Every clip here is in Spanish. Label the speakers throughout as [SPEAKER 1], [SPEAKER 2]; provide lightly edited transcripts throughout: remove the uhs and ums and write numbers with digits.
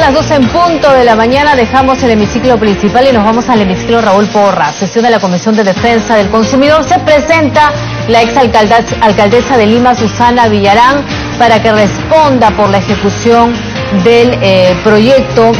[SPEAKER 1] las 12 en punto de la mañana, dejamos el hemiciclo principal y nos vamos al hemiciclo Raúl Porras. Sesión de la Comisión de Defensa del Consumidor. Se presenta la exalcaldesa de Lima, Susana Villarán, para que responda por la ejecución del proyecto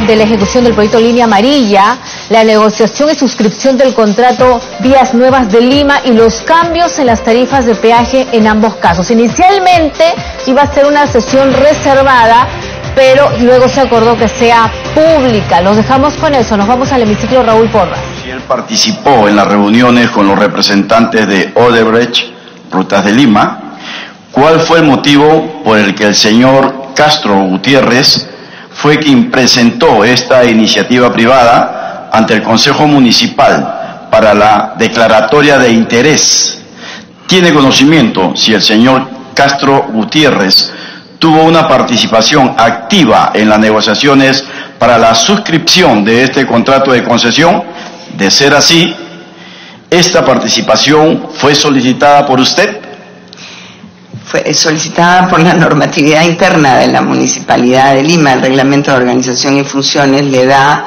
[SPEAKER 1] Línea Amarilla, la negociación y suscripción del contrato Vías Nuevas de Lima y los cambios en las tarifas de peaje en ambos casos. Inicialmente iba a ser una sesión reservada, pero luego se acordó que sea pública. Los dejamos con eso, nos vamos al hemiciclo Raúl Porras.
[SPEAKER 2] Él participó en las reuniones con los representantes de Odebrecht, Rutas de Lima. ¿Cuál fue el motivo por el que el señor Castro Gutiérrez fue quien presentó esta iniciativa privada ante el Consejo Municipal para la declaratoria de interés? ¿Tiene conocimiento si el señor Castro Gutiérrez tuvo una participación activa en las negociaciones para la suscripción de este contrato de concesión? De ser así, ¿esta participación fue solicitada por usted?
[SPEAKER 3] Fue solicitada por la normatividad interna de la Municipalidad de Lima. El reglamento de organización y funciones le da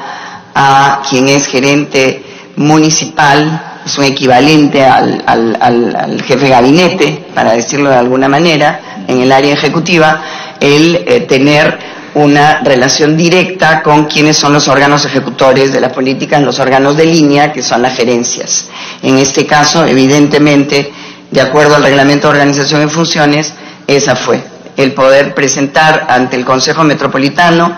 [SPEAKER 3] a quien es gerente municipal, es un equivalente al jefe de gabinete, para decirlo de alguna manera, en el área ejecutiva, el tener una relación directa con quienes son los órganos ejecutores de las políticas, los órganos de línea, que son las gerencias. En este caso, evidentemente, de acuerdo al reglamento de organización y funciones, esa fue el poder presentar ante el Consejo Metropolitano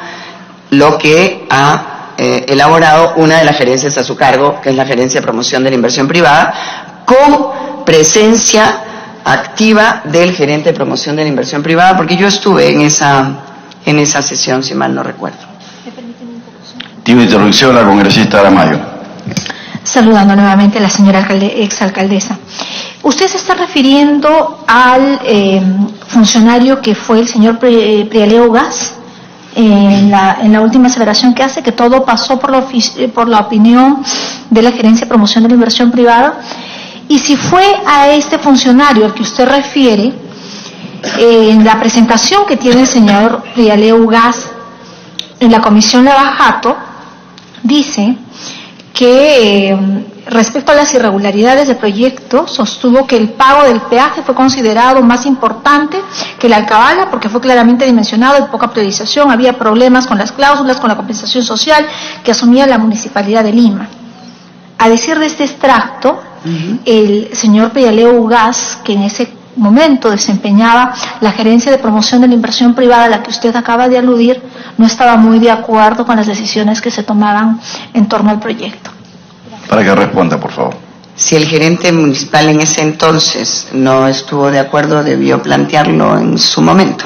[SPEAKER 3] lo que ha elaborado una de las gerencias a su cargo, que es la Gerencia de Promoción de la Inversión Privada, con presencia activa del gerente de promoción de la inversión privada, porque yo estuve en esa sesión, si mal no recuerdo.
[SPEAKER 2] Tiene interrupción la congresista Aramayo.
[SPEAKER 4] Saludando nuevamente a la señora exalcaldesa. Usted se está refiriendo al funcionario que fue el señor Prialeo Gas, en la última aseveración que hace, que todo pasó por la opinión de la Gerencia de Promoción de la Inversión Privada. Y si fue a este funcionario al que usted refiere, en la presentación que tiene el señor Prialeo Gas en la Comisión Lavajato, dice que respecto a las irregularidades del proyecto, sostuvo que el pago del peaje fue considerado más importante que la alcabala porque fue claramente dimensionado y poca priorización, había problemas con las cláusulas, con la compensación social que asumía la Municipalidad de Lima. A decir de este extracto, el señor Prialeo Gas, que en ese momento desempeñaba la gerencia de promoción de la inversión privada a la que usted acaba de aludir, no estaba muy de acuerdo con las decisiones que se tomaban en torno al proyecto.
[SPEAKER 2] Para que responda, por favor.
[SPEAKER 3] Si el gerente municipal en ese entonces no estuvo de acuerdo, debió plantearlo en su momento.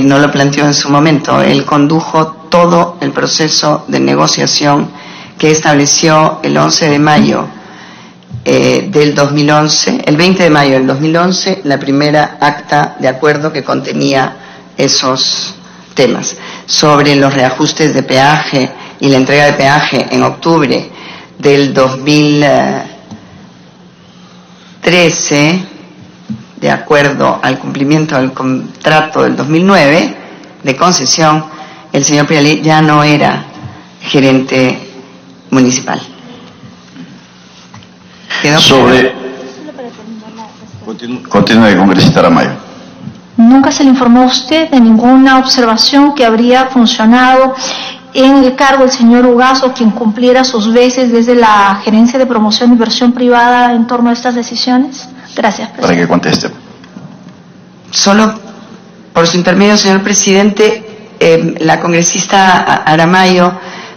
[SPEAKER 3] No lo planteó en su momento. Él condujo todo el proceso de negociación que estableció el 11 de mayo del 2011, el 20 de mayo del 2011, la primera acta de acuerdo que contenía esos temas. Sobre los reajustes de peaje y la entrega de peaje en octubre del 2013, de acuerdo al cumplimiento del contrato del 2009 de concesión, el señor Prialé ya no era gerente municipal.
[SPEAKER 2] Sobre... Continúe, congresista Aramayo.
[SPEAKER 4] ¿Nunca se le informó a usted de ninguna observación que habría funcionado en el cargo del señor Ugaz o quien cumpliera sus veces desde la Gerencia de Promoción de Inversión Privada en torno a estas decisiones? Gracias, presidente.
[SPEAKER 2] Para que conteste.
[SPEAKER 3] Solo por su intermedio, señor presidente, la congresista Aramayo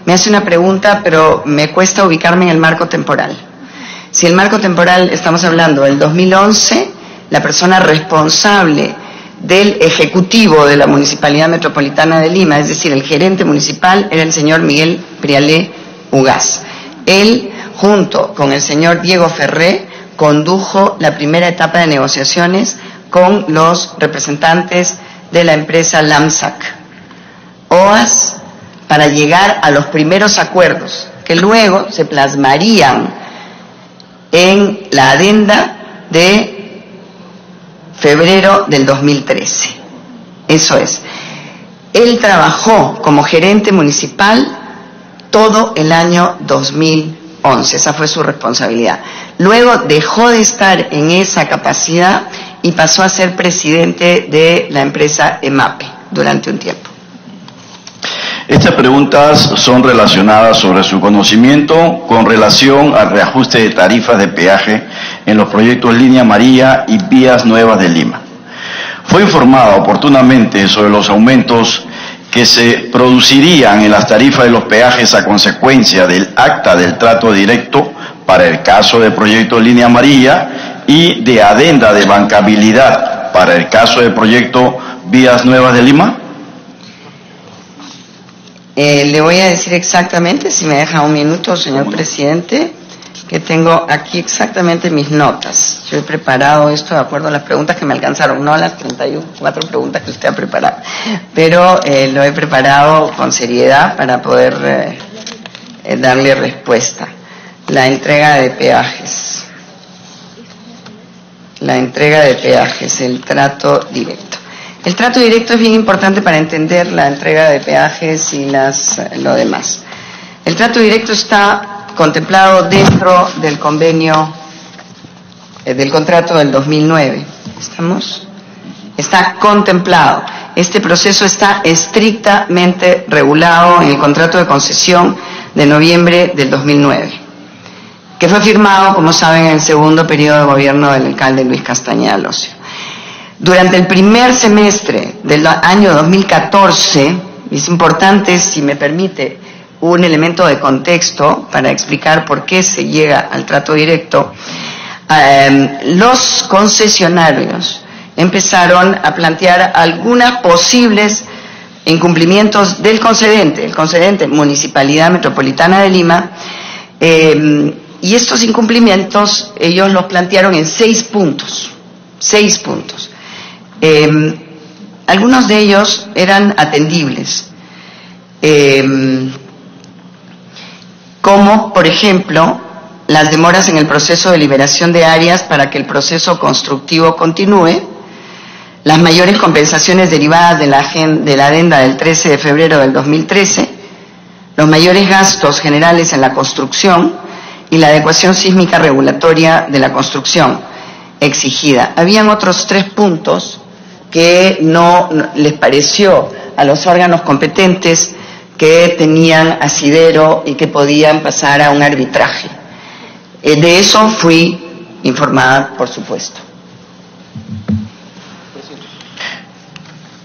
[SPEAKER 3] me hace una pregunta, pero me cuesta ubicarme en el marco temporal. Si el marco temporal estamos hablando del 2011, la persona responsable del Ejecutivo de la Municipalidad Metropolitana de Lima, es decir, el gerente municipal, era el señor Miguel Prialé Ugaz. Él, junto con el señor Diego Ferré, condujo la primera etapa de negociaciones con los representantes de la empresa LAMSAC OAS para llegar a los primeros acuerdos que luego se plasmarían en la adenda de febrero del 2013. Eso es. Él trabajó como gerente municipal todo el año 2011, esa fue su responsabilidad. Luego dejó de estar en esa capacidad y pasó a ser presidente de la empresa EMAPE durante un tiempo.
[SPEAKER 2] Estas preguntas son relacionadas sobre su conocimiento con relación al reajuste de tarifas de peaje en los proyectos Línea Amarilla y Vías Nuevas de Lima. Fue informada oportunamente sobre los aumentos que se producirían en las tarifas de los peajes a consecuencia del acta del trato directo para el caso del proyecto Línea Amarilla y de adenda de bancabilidad para el caso del proyecto Vías Nuevas de Lima.
[SPEAKER 3] Le voy a decir exactamente, si me deja un minuto, señor presidente, que tengo aquí exactamente mis notas. Yo he preparado esto de acuerdo a las preguntas que me alcanzaron, no a las 34 preguntas que usted ha preparado, pero lo he preparado con seriedad para poder darle respuesta. La entrega de peajes. La entrega de peajes, el trato directo. El trato directo es bien importante para entender la entrega de peajes y lo demás. El trato directo está contemplado dentro del convenio, del contrato del 2009. ¿Estamos? Está contemplado. Este proceso está estrictamente regulado en el contrato de concesión de noviembre del 2009, que fue firmado, como saben, en el segundo periodo de gobierno del alcalde Luis Castañeda Locio. Durante el primer semestre del año 2014, es importante, si me permite, un elemento de contexto para explicar por qué se llega al trato directo. Los concesionarios empezaron a plantear algunos posibles incumplimientos del concedente, el concedente Municipalidad Metropolitana de Lima, y estos incumplimientos ellos los plantearon en 6 puntos. 6 puntos. Algunos de ellos eran atendibles, como por ejemplo las demoras en el proceso de liberación de áreas para que el proceso constructivo continúe, las mayores compensaciones derivadas de la adenda del 13 de febrero del 2013, los mayores gastos generales en la construcción y la adecuación sísmica regulatoria de la construcción exigida. Habían otros 3 puntos que no les pareció a los órganos competentes que tenían asidero y que podían pasar a un arbitraje. De eso fui informada, por supuesto.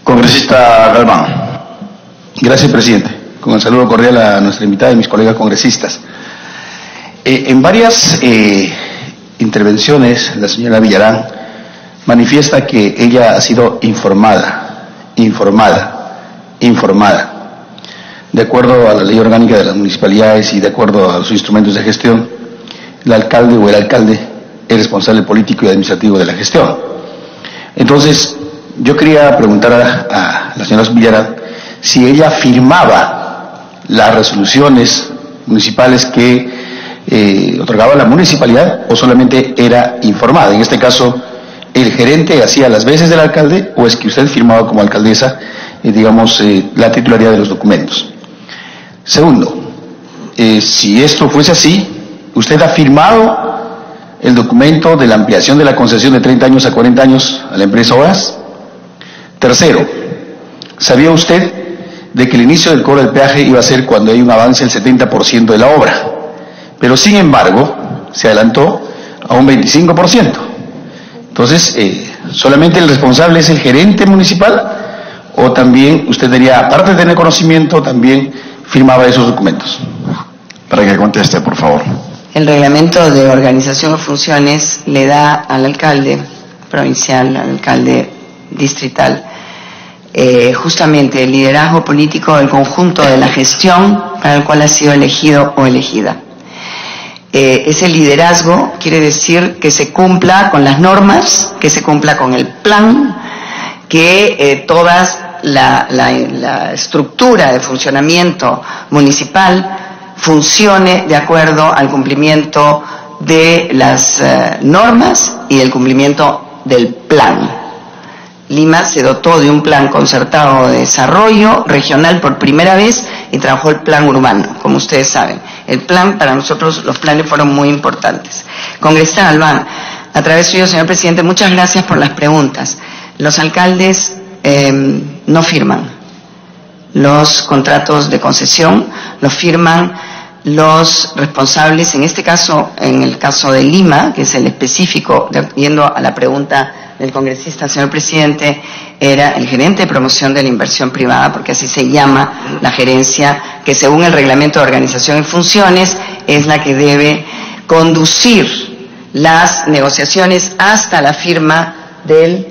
[SPEAKER 2] Congresista Galván.
[SPEAKER 5] Gracias, presidente. Con el saludo cordial a nuestra invitada y mis colegas congresistas. En varias intervenciones, la señora Villarán manifiesta que ella ha sido informada. De acuerdo a la ley orgánica de las municipalidades y de acuerdo a los instrumentos de gestión, el alcalde o el alcalde es responsable político y administrativo de la gestión. Entonces, yo quería preguntar a la señora Villarán si ella firmaba las resoluciones municipales que otorgaba la municipalidad o solamente era informada. En este caso, ¿el gerente hacía las veces del alcalde o es que usted firmaba como alcaldesa, la titularidad de los documentos? Segundo, si esto fuese así, ¿usted ha firmado el documento de la ampliación de la concesión de 30 años a 40 años a la empresa OAS? Tercero, ¿sabía usted de que el inicio del cobro del peaje iba a ser cuando hay un avance del 70% de la obra? Pero sin embargo, se adelantó a un 25%. Entonces, ¿solamente el responsable es el gerente municipal? ¿O también usted diría, aparte de tener conocimiento, también firmaba esos documentos?
[SPEAKER 2] Para que conteste, por favor.
[SPEAKER 3] El reglamento de organización de funciones le da al alcalde provincial, al alcalde distrital, justamente el liderazgo político del conjunto de la gestión para el cual ha sido elegido o elegida. Ese liderazgo quiere decir que se cumpla con las normas, que se cumpla con el plan, que toda la estructura de funcionamiento municipal funcione de acuerdo al cumplimiento de las normas y del cumplimiento del plan. Lima se dotó de un plan concertado de desarrollo regional por primera vez y trabajó el plan urbano, como ustedes saben. El plan, para nosotros los planes fueron muy importantes. Congresista Galván, a través suyo, señor presidente, muchas gracias por las preguntas. Los alcaldes no firman los contratos de concesión, los firman los responsables, en este caso, en el caso de Lima, que es el específico, yendo a la pregunta del congresista, señor presidente, era el gerente de promoción de la inversión privada, porque así se llama la gerencia, que según el reglamento de organización y funciones es la que debe conducir las negociaciones hasta la firma del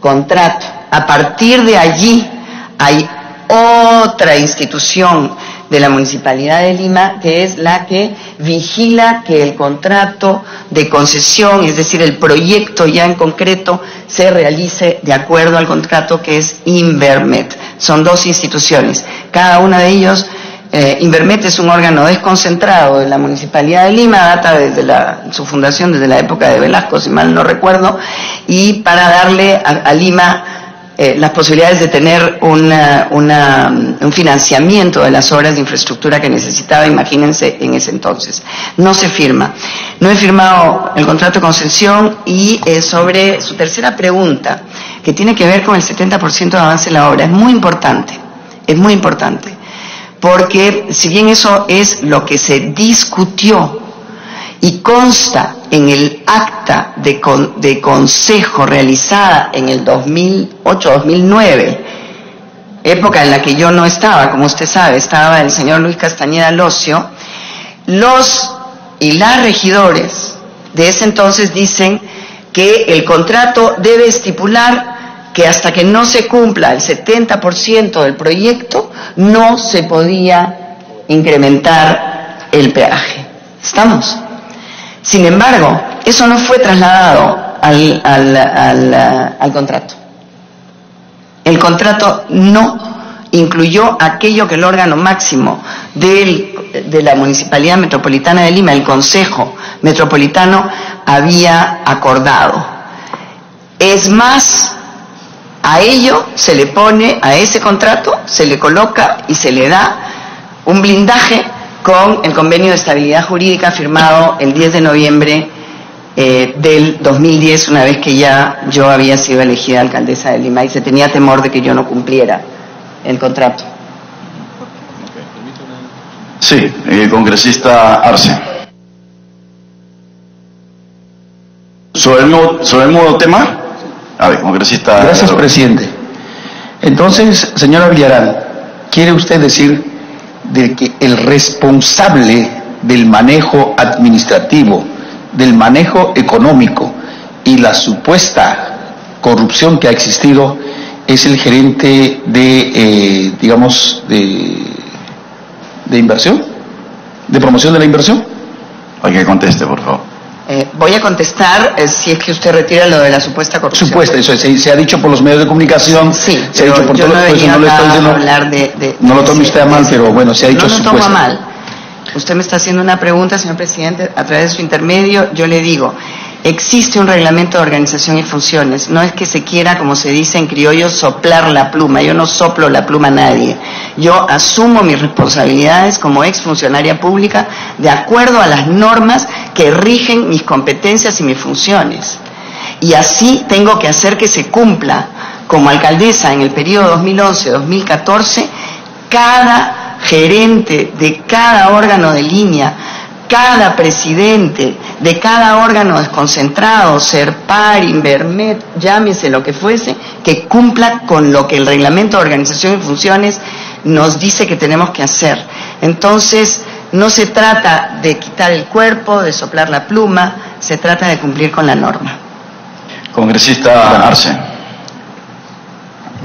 [SPEAKER 3] contrato. A partir de allí hay otra institución de la Municipalidad de Lima, que es la que vigila que el contrato de concesión, es decir, el proyecto ya en concreto, se realice de acuerdo al contrato, que es Invermet. Son dos instituciones. Cada una de ellos, Invermet es un órgano desconcentrado de la Municipalidad de Lima, data desde su fundación desde la época de Velasco, si mal no recuerdo, y para darle a Lima las posibilidades de tener un financiamiento de las obras de infraestructura que necesitaba, imagínense, en ese entonces. No se firma. No he firmado el contrato de concesión. Y sobre su tercera pregunta, que tiene que ver con el 70% de avance de la obra, es muy importante, porque si bien eso es lo que se discutió y consta en el acta de consejo realizada en el 2008-2009, época en la que yo no estaba, como usted sabe, estaba el señor Luis Castañeda Locio, los y las regidores de ese entonces dicen que el contrato debe estipular que hasta que no se cumpla el 70% del proyecto no se podía incrementar el peaje. ¿Estamos? Sin embargo, eso no fue trasladado al contrato. El contrato no incluyó aquello que el órgano máximo de la Municipalidad Metropolitana de Lima, el Consejo Metropolitano, había acordado. Es más, a ello se le pone, a ese contrato, se le coloca y se le da un blindaje con el convenio de estabilidad jurídica firmado el 10 de noviembre del 2010, una vez que ya yo había sido elegida alcaldesa de Lima y se tenía temor de que yo no cumpliera el contrato.
[SPEAKER 2] Sí, congresista Arce. ¿Sobre el nuevo tema? A ver, congresista.
[SPEAKER 5] Gracias, presidente. Entonces, señora Villarán, ¿quiere usted decir de que el responsable del manejo administrativo, del manejo económico y la supuesta corrupción que ha existido es el gerente de inversión, de promoción de la inversión?
[SPEAKER 2] Hay que conteste, por favor.
[SPEAKER 3] Voy a contestar si es que usted retira lo de la supuesta corrupción.
[SPEAKER 5] Supuesta, eso se ha dicho por los medios de comunicación.
[SPEAKER 3] Sí,
[SPEAKER 5] se ha dicho por
[SPEAKER 3] yo
[SPEAKER 5] todo,
[SPEAKER 3] no
[SPEAKER 5] pues no lo estoy diciendo.
[SPEAKER 3] Hablar
[SPEAKER 5] no lo tome usted a mal, pero bueno, se ha dicho supuesta. No lo tomo a mal.
[SPEAKER 3] Usted me está haciendo una pregunta, señor presidente, a través de su intermedio, yo le digo, existe un reglamento de organización y funciones, no es que se quiera, como se dice en criollo, soplar la pluma, yo no soplo la pluma a nadie, yo asumo mis responsabilidades como exfuncionaria pública de acuerdo a las normas que rigen mis competencias y mis funciones, y así tengo que hacer que se cumpla como alcaldesa en el periodo 2011-2014, cada gerente de cada órgano de línea, cada presidente de cada órgano desconcentrado, SERPAR, Invermet, llámese lo que fuese, que cumpla con lo que el reglamento de organización y funciones nos dice que tenemos que hacer. Entonces, no se trata de quitar el cuerpo, de soplar la pluma, se trata de cumplir con la norma.
[SPEAKER 2] Congresista Arce.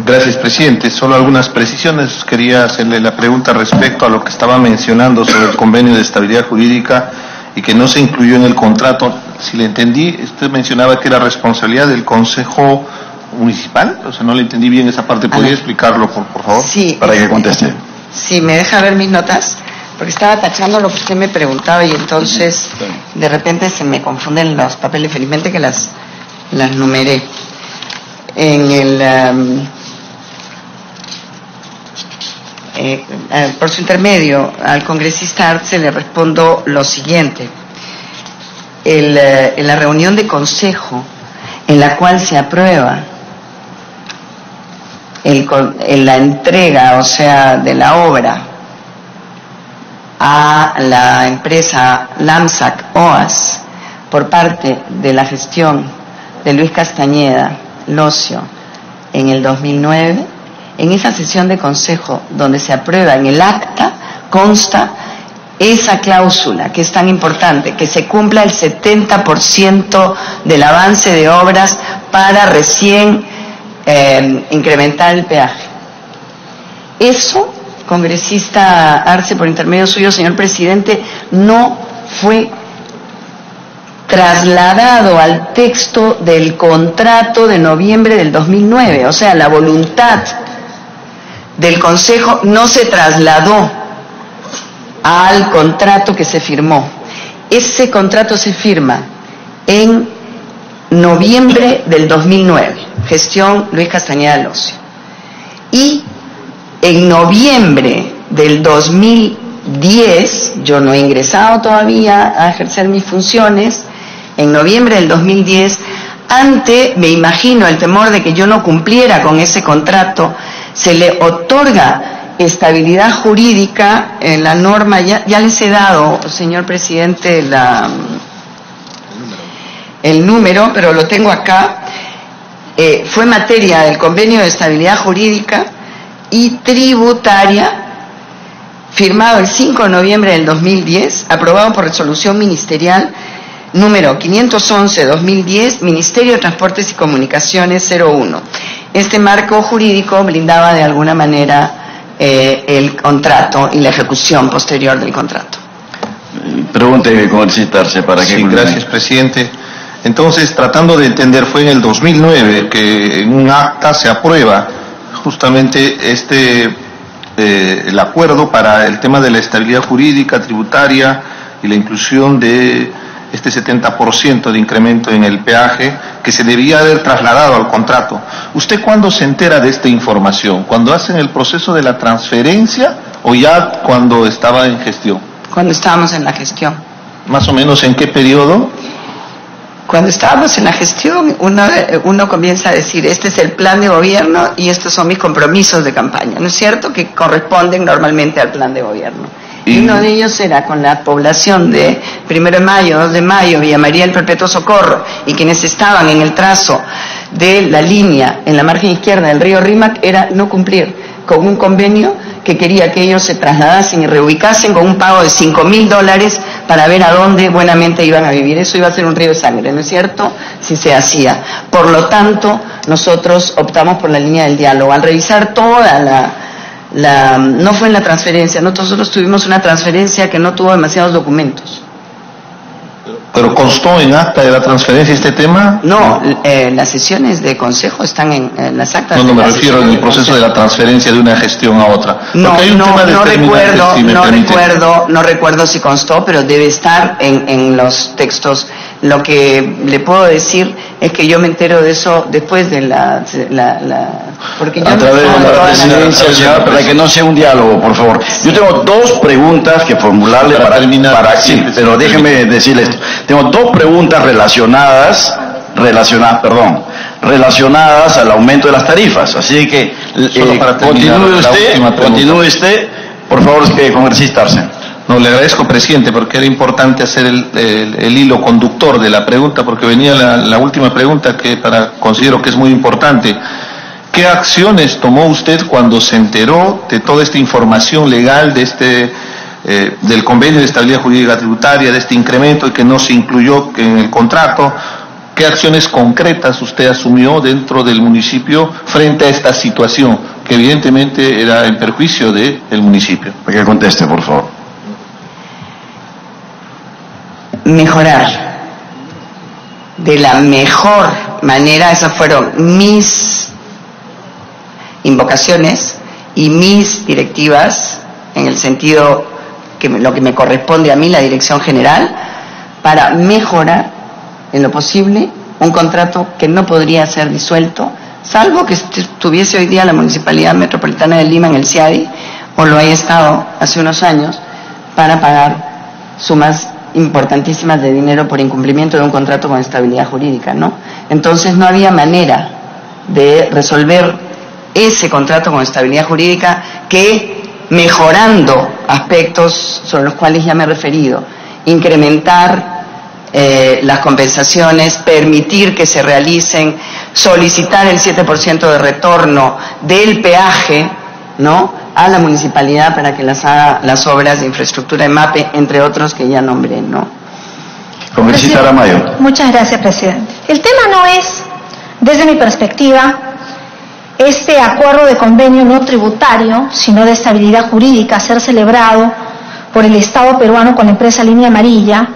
[SPEAKER 6] Gracias, presidente. Solo algunas precisiones. Quería hacerle la pregunta respecto a lo que estaba mencionando sobre el convenio de estabilidad jurídica y que no se incluyó en el contrato. Si le entendí, usted mencionaba que era responsabilidad del Consejo Municipal. O sea, no le entendí bien esa parte. ¿Podría explicarlo, por favor?
[SPEAKER 3] Sí.
[SPEAKER 2] Para que conteste.
[SPEAKER 3] Sí, ¿me deja ver mis notas? Porque estaba tachando lo que usted me preguntaba y entonces de repente se me confunden los papeles. Felizmente que las numeré. por su intermedio al congresista Arce le respondo lo siguiente. En la reunión de consejo en la cual se aprueba la entrega, o sea, de la obra a la empresa LAMSAC OAS por parte de la gestión de Luis Castañeda Locio en el 2009, en esa sesión de consejo donde se aprueba en el acta consta esa cláusula que es tan importante, que se cumpla el 70% del avance de obras para recién incrementar el peaje. Eso, congresista Arce, por intermedio suyo, señor presidente, no fue trasladado al texto del contrato de noviembre del 2009, o sea, la voluntad del Consejo no se trasladó al contrato que se firmó. Ese contrato se firma en noviembre del 2009, gestión Luis Castañeda Locio. Y en noviembre del 2010, yo no he ingresado todavía a ejercer mis funciones, en noviembre del 2010, me imagino, el temor de que yo no cumpliera con ese contrato, se le otorga estabilidad jurídica en la norma, ya les he dado, señor presidente, el número, pero lo tengo acá, fue materia del convenio de estabilidad jurídica y tributaria, firmado el 5 de noviembre del 2010, aprobado por resolución ministerial número 511-2010, Ministerio de Transportes y Comunicaciones 01. Este marco jurídico blindaba de alguna manera el contrato y la ejecución posterior del contrato.
[SPEAKER 2] Pregunte, congresista Arce, para que...
[SPEAKER 6] Sí, gracias, presidente. Entonces, tratando de entender, fue en el 2009 que en un acta se aprueba justamente el acuerdo para el tema de la estabilidad jurídica, tributaria y la inclusión de este 70% de incremento en el peaje que se debía haber trasladado al contrato. ¿Usted cuándo se entera de esta información? ¿Cuando hacen el proceso de la transferencia o ya cuando estaba en gestión?
[SPEAKER 3] Cuando estábamos en la gestión.
[SPEAKER 6] ¿Más o menos en qué periodo?
[SPEAKER 3] Cuando estábamos en la gestión, uno comienza a decir, este es el plan de gobierno y estos son mis compromisos de campaña, ¿no es cierto?, que corresponden normalmente al plan de gobierno. Y uno de ellos era con la población de 1 de mayo, 2 de mayo, Villa María del Perpetuo Socorro, y quienes estaban en el trazo de la línea en la margen izquierda del río Rímac, era no cumplir con un convenio que quería que ellos se trasladasen y reubicasen con un pago de $5.000 para ver a dónde buenamente iban a vivir. Eso iba a ser un río de sangre, ¿no es cierto?, si se hacía. Por lo tanto, nosotros optamos por la línea del diálogo. Al revisar toda no fue en la transferencia, nosotros tuvimos una transferencia que no tuvo demasiados documentos.
[SPEAKER 6] ¿Pero constó en acta de la transferencia este tema?
[SPEAKER 3] No, las sesiones de consejo están en las actas.
[SPEAKER 6] No, me refiero en el proceso de la transferencia de una gestión a otra.
[SPEAKER 3] No recuerdo si constó, pero debe estar en los textos. Lo que le puedo decir es que yo me entero de eso después de porque yo
[SPEAKER 2] a través de la presidencia, señora, para que no sea un diálogo, por favor. Yo tengo dos preguntas que formularle para terminar. Sí, pero déjeme decirle esto. Tengo dos preguntas relacionadas al aumento de las tarifas. Así que continúe usted, por favor, congresista Arce.
[SPEAKER 6] No, le agradezco, presidente, porque era importante hacer el hilo conductor de la pregunta, porque venía la última pregunta que considero que es muy importante. ¿Qué acciones tomó usted cuando se enteró de toda esta información legal de del convenio de estabilidad jurídica tributaria, de este incremento y que no se incluyó en el contrato? ¿Qué acciones concretas usted asumió dentro del municipio frente a esta situación, que evidentemente era en perjuicio del municipio?
[SPEAKER 2] Para que conteste, por favor.
[SPEAKER 3] Mejorar de la mejor manera, esas fueron mis invocaciones y mis directivas, en el sentido que lo que me corresponde a mí, la dirección general, para mejorar en lo posible un contrato que no podría ser disuelto salvo que estuviese hoy día la Municipalidad Metropolitana de Lima en el CIADI, o lo haya estado hace unos años, para pagar sumas importantísimas de dinero por incumplimiento de un contrato con estabilidad jurídica, ¿no? Entonces no había manera de resolver ese contrato con estabilidad jurídica que, mejorando aspectos sobre los cuales ya me he referido, incrementar las compensaciones, permitir que se realicen, solicitar el 7% de retorno del peaje, ¿no?, a la municipalidad para que las haga las obras de infraestructura de MAPE, entre otros que ya nombré, ¿no?
[SPEAKER 2] Congresista Aramayo.
[SPEAKER 4] Muchas gracias, presidente. El tema no es, desde mi perspectiva, este acuerdo de convenio no tributario, sino de estabilidad jurídica, a ser celebrado por el Estado peruano con la empresa Línea Amarilla,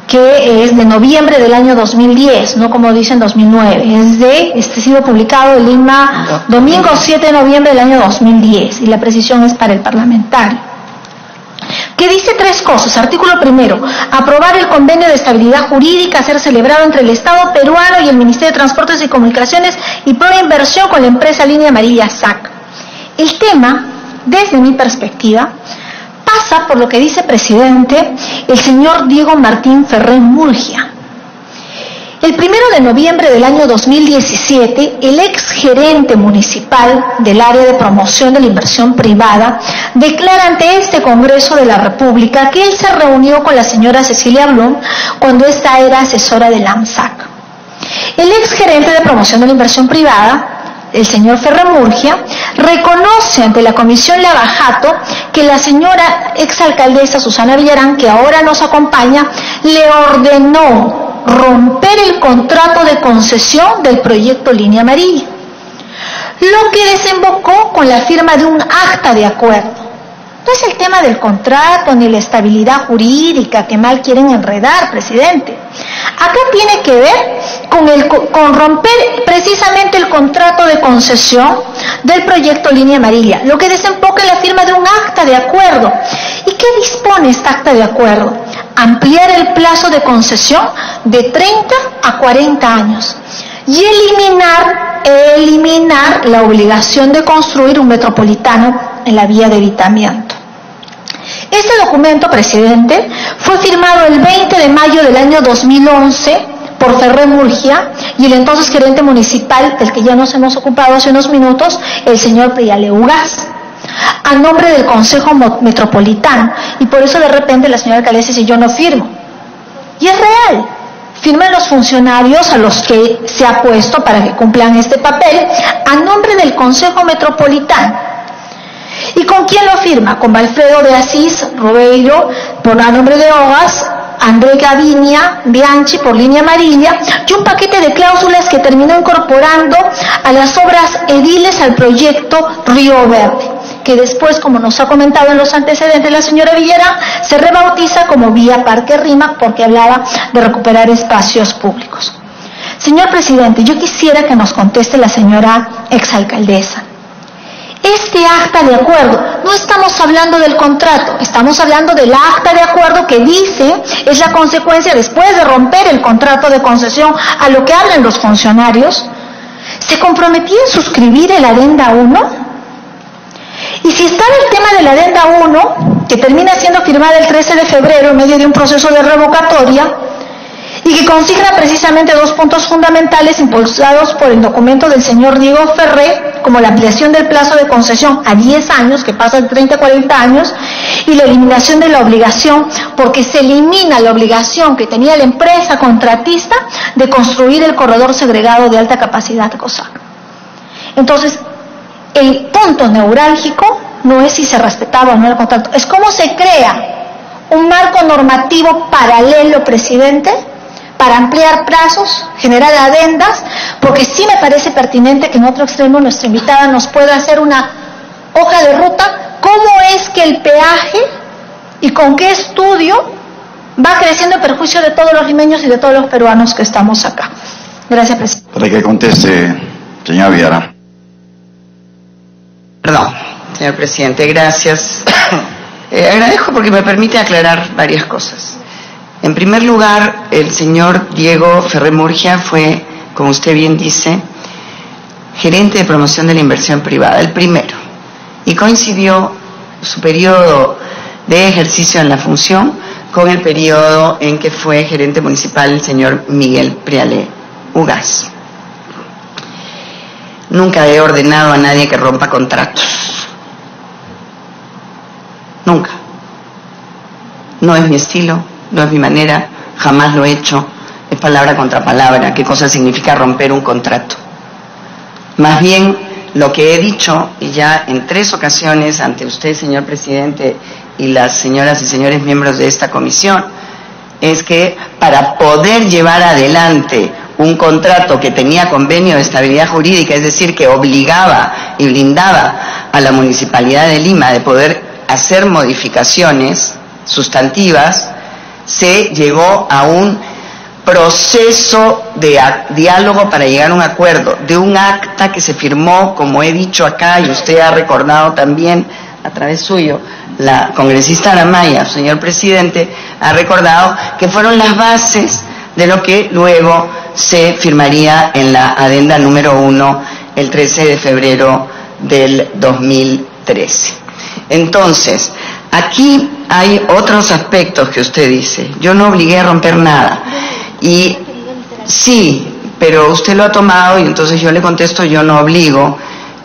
[SPEAKER 4] que es de noviembre del año 2010, no como dicen 2009, ha sido publicado en Lima domingo 7 de noviembre del año 2010, y la precisión es para el parlamentario, que dice tres cosas. Artículo primero: aprobar el convenio de estabilidad jurídica a ser celebrado entre el Estado peruano y el Ministerio de Transportes y Comunicaciones y Proinversión con la empresa Línea Amarilla SAC. El tema, desde mi perspectiva, pasa por lo que dice, presidente, el señor Diego Martín Ferrer Murgia. El 1 de noviembre del año 2017, el ex gerente municipal del área de promoción de la inversión privada declara ante este Congreso de la República que él se reunió con la señora Cecilia Blum cuando ésta era asesora del AMSAC. El ex gerente de promoción de la inversión privada, el señor Ferrer Murgia, reconoce ante la Comisión Lavajato que la señora exalcaldesa Susana Villarán, que ahora nos acompaña, le ordenó romper el contrato de concesión del proyecto Línea Amarilla, lo que desembocó con la firma de un acta de acuerdo. No es el tema del contrato ni la estabilidad jurídica que mal quieren enredar, presidente. Acá tiene que ver con romper precisamente el contrato de concesión del proyecto Línea Amarilla, lo que desemboca en la firma de un acta de acuerdo. ¿Y qué dispone esta acta de acuerdo? Ampliar el plazo de concesión de 30 a 40 años y eliminar la obligación de construir un metropolitano en la vía de evitamiento. Este documento, presidente, fue firmado el 20 de mayo del año 2011 por Ferrer Murgia y el entonces gerente municipal, del que ya nos hemos ocupado hace unos minutos, el señor Prialeo Ugaz, a nombre del Consejo Metropolitano. Y por eso de repente la señora alcaldesa dice: yo no firmo. Y es real. Firman los funcionarios a los que se ha puesto para que cumplan este papel a nombre del Consejo Metropolitano. ¿Y con quién lo firma? Con Alfredo de Asís Robeiro a nombre de Ogas, André Gavinia Bianchi por Línea Amarilla, y un paquete de cláusulas que terminó incorporando a las obras ediles al proyecto Río Verde, que después, como nos ha comentado en los antecedentes la señora Villarán, se rebautiza como Vía Parque Rímac, porque hablaba de recuperar espacios públicos. Señor presidente, yo quisiera que nos conteste la señora exalcaldesa. Este acta de acuerdo, no estamos hablando del contrato, estamos hablando del acta de acuerdo que dice, es la consecuencia después de romper el contrato de concesión, a lo que hablan los funcionarios. ¿Se comprometía a suscribir el adenda 1? Y si está en el tema de la adenda 1, que termina siendo firmada el 13 de febrero en medio de un proceso de revocatoria, y que consigna precisamente dos puntos fundamentales impulsados por el documento del señor Diego Ferrer, como la ampliación del plazo de concesión a 10 años, que pasa de 30 a 40 años, y la eliminación de la obligación, porque se elimina la obligación que tenía la empresa contratista de construir el corredor segregado de alta capacidad de COSAC. Entonces, el punto neurálgico no es si se respetaba o no el contrato, es cómo se crea un marco normativo paralelo, presidente, para ampliar plazos, generar adendas, porque sí me parece pertinente que en otro extremo nuestra invitada nos pueda hacer una hoja de ruta, cómo es que el peaje y con qué estudio va creciendo en perjuicio de todos los limeños y de todos los peruanos que estamos acá. Gracias, presidente.
[SPEAKER 2] Para que conteste, señora Villarán.
[SPEAKER 3] Perdón, señor presidente, gracias. Agradezco porque me permite aclarar varias cosas. En primer lugar, el señor Diego Ferrer Murgia fue, como usted bien dice, gerente de promoción de la inversión privada, el primero, y coincidió su periodo de ejercicio en la función con el periodo en que fue gerente municipal el señor Miguel Priale Ugaz. Nunca he ordenado a nadie que rompa contratos. Nunca. No es mi estilo, no es mi manera, jamás lo he hecho. Es palabra contra palabra. ¿Qué cosa significa romper un contrato? Más bien, lo que he dicho, y ya en 3 ocasiones ante usted, señor presidente, y las señoras y señores miembros de esta comisión, es que para poder llevar adelante un contrato que tenía convenio de estabilidad jurídica, es decir, que obligaba y blindaba a la Municipalidad de Lima de poder hacer modificaciones sustantivas, se llegó a un proceso de diálogo para llegar a un acuerdo, de un acta que se firmó, como he dicho acá, y usted ha recordado también a través suyo, la congresista Aramaya, señor presidente, ha recordado que fueron las bases de lo que luego se firmaría en la adenda número 1 el 13 de febrero del 2013. Entonces, aquí hay otros aspectos que usted dice. Yo no obligué a romper nada. Y sí, pero usted lo ha tomado y entonces yo le contesto, yo no obligo.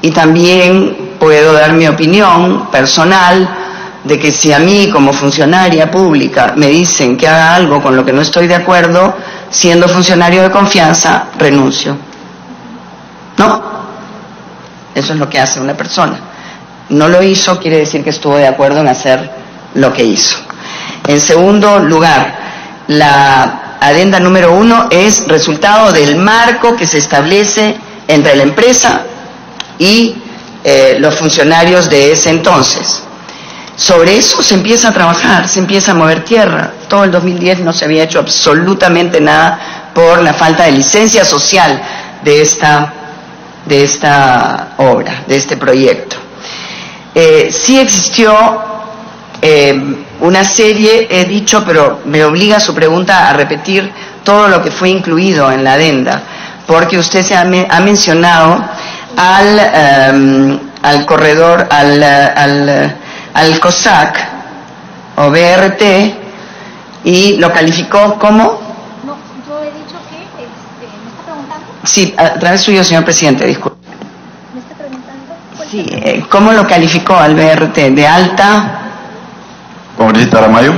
[SPEAKER 3] Y también puedo dar mi opinión personal de que si a mí como funcionaria pública me dicen que haga algo con lo que no estoy de acuerdo, siendo funcionario de confianza, renuncio. ¿No? Eso es lo que hace una persona. No lo hizo, quiere decir que estuvo de acuerdo en hacer lo que hizo. En segundo lugar, la adenda número 1 es resultado del marco que se establece entre la empresa y los funcionarios de ese entonces. Sobre eso se empieza a trabajar, se empieza a mover tierra. Todo el 2010 no se había hecho absolutamente nada por la falta de licencia social de esta obra, de este proyecto. Sí existió una serie, he dicho, pero me obliga su pregunta a repetir todo lo que fue incluido en la adenda, porque usted se ha mencionado al corredor, al COSAC o BRT, y lo calificó como...
[SPEAKER 4] No, yo he dicho que, ¿me está preguntando?
[SPEAKER 3] Sí, a través suyo, señor presidente, disculpe.
[SPEAKER 4] ¿Me está preguntando?
[SPEAKER 3] Sí, ¿cómo lo calificó al BRT? ¿De alta?
[SPEAKER 2] Congresista Aramayo.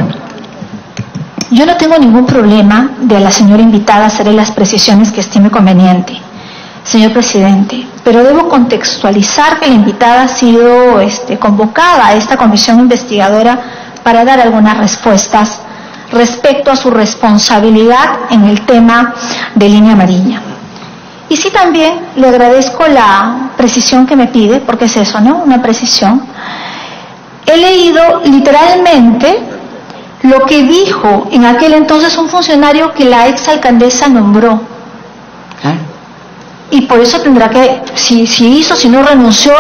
[SPEAKER 4] Yo no tengo ningún problema de a la señora invitada hacerle las precisiones que estime conveniente, señor presidente, pero debo contextualizar que la invitada ha sido convocada a esta comisión investigadora para dar algunas respuestas respecto a su responsabilidad en el tema de Línea Amarilla. Y sí, también le agradezco la precisión que me pide, porque es eso, ¿no? Una precisión. He leído literalmente lo que dijo en aquel entonces un funcionario que la exalcaldesa nombró. Y por eso tendrá que, si hizo, si no renunció,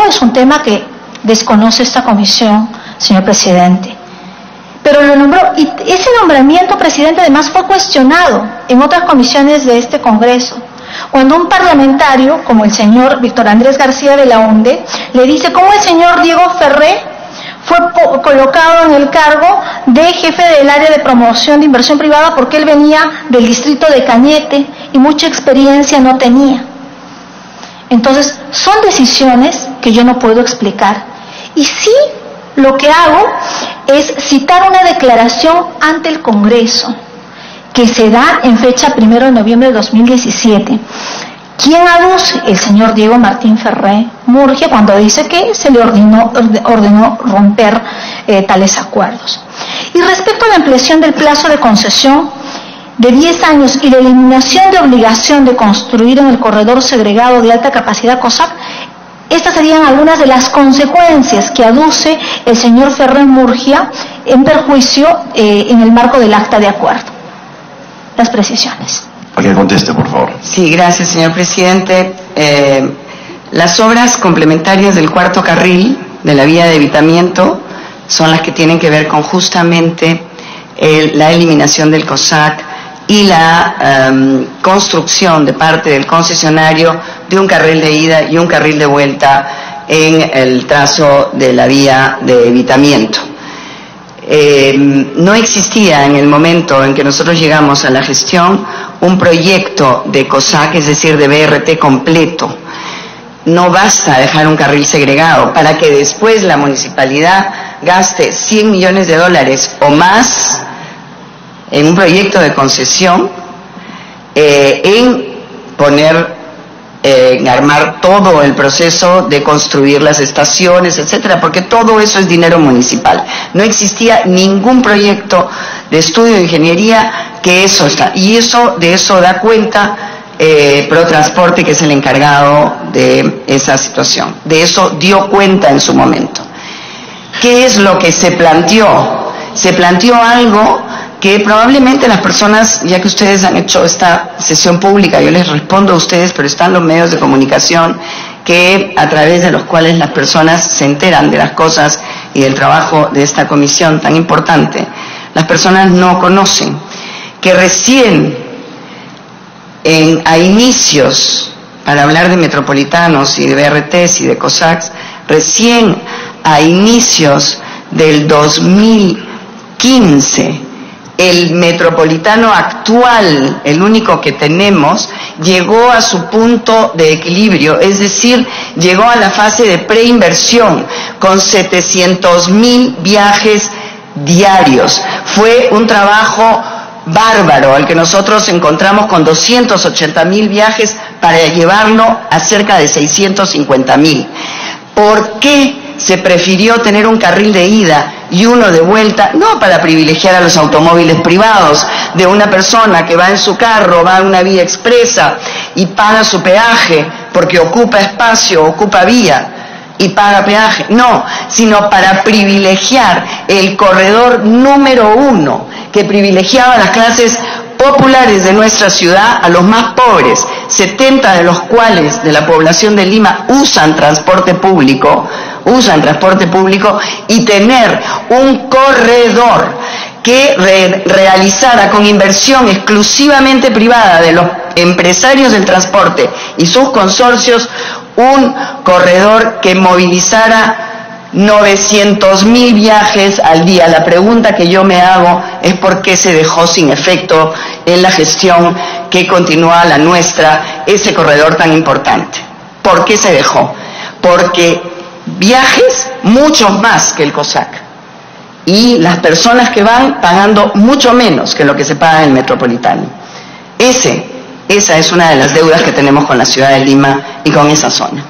[SPEAKER 4] es un tema que desconoce esta comisión, señor presidente. Pero lo nombró, y ese nombramiento, presidente, además fue cuestionado en otras comisiones de este Congreso. Cuando un parlamentario, como el señor Víctor Andrés García de la UNDE, le dice cómo el señor Diego Ferré fue colocado en el cargo de jefe del área de promoción de inversión privada porque él venía del distrito de Cañete y mucha experiencia no tenía. Entonces, son decisiones que yo no puedo explicar. Y sí, lo que hago es citar una declaración ante el Congreso que se da en fecha 1 de noviembre de 2017. ¿Quién aduce? El señor Diego Martín Ferré Murgia, cuando dice que se le ordenó romper tales acuerdos. Y respecto a la ampliación del plazo de concesión de 10 años y la eliminación de obligación de construir en el corredor segregado de alta capacidad COSAC, estas serían algunas de las consecuencias que aduce el señor Ferré Murgia en perjuicio en el marco del acta de acuerdo. Las precisiones.
[SPEAKER 2] Para que conteste, por favor.
[SPEAKER 3] Sí, gracias, señor presidente. Las obras complementarias del cuarto carril de la vía de evitamiento son las que tienen que ver con justamente la eliminación del COSAC y la construcción de parte del concesionario de un carril de ida y un carril de vuelta en el trazo de la vía de evitamiento. No existía en el momento en que nosotros llegamos a la gestión un proyecto de COSAC, es decir, de BRT completo. No basta dejar un carril segregado para que después la municipalidad gaste 100 millones de dólares o más en un proyecto de concesión, en armar todo el proceso de construir las estaciones, etcétera, porque todo eso es dinero municipal. No existía ningún proyecto de estudio de ingeniería que eso está, y de eso da cuenta Protransporte, que es el encargado de esa situación. De eso dio cuenta en su momento. ¿Qué es lo que se planteó? Se planteó algo que probablemente las personas, ya que ustedes han hecho esta sesión pública, yo les respondo a ustedes, pero están los medios de comunicación a través de los cuales las personas se enteran de las cosas y del trabajo de esta comisión tan importante. Las personas no conocen que recién a inicios, para hablar de metropolitanos y de BRTs y de COSACs, recién a inicios del 2015, el metropolitano actual, el único que tenemos, llegó a su punto de equilibrio, es decir, llegó a la fase de preinversión con 700,000 viajes diarios. Fue un trabajo bárbaro al que nosotros encontramos con 280,000 viajes para llevarlo a cerca de 650,000. ¿Por qué se prefirió tener un carril de ida y uno de vuelta? No para privilegiar a los automóviles privados de una persona que va en su carro, va a una vía expresa y paga su peaje porque ocupa espacio, ocupa vía y paga peaje. No, sino para privilegiar el corredor número 1, que privilegiaba a las clases populares de nuestra ciudad, a los más pobres, 70 de los cuales de la población de Lima usan transporte público, y tener un corredor que realizara con inversión exclusivamente privada de los empresarios del transporte y sus consorcios, un corredor que movilizara 900,000 viajes al día. La pregunta que yo me hago es por qué se dejó sin efecto en la gestión que continúa la nuestra ese corredor tan importante. ¿Por qué se dejó? Porque viajes muchos más que el COSAC y las personas que van pagando mucho menos que lo que se paga en el metropolitano. Esa es una de las deudas que tenemos con la ciudad de Lima y con esa zona.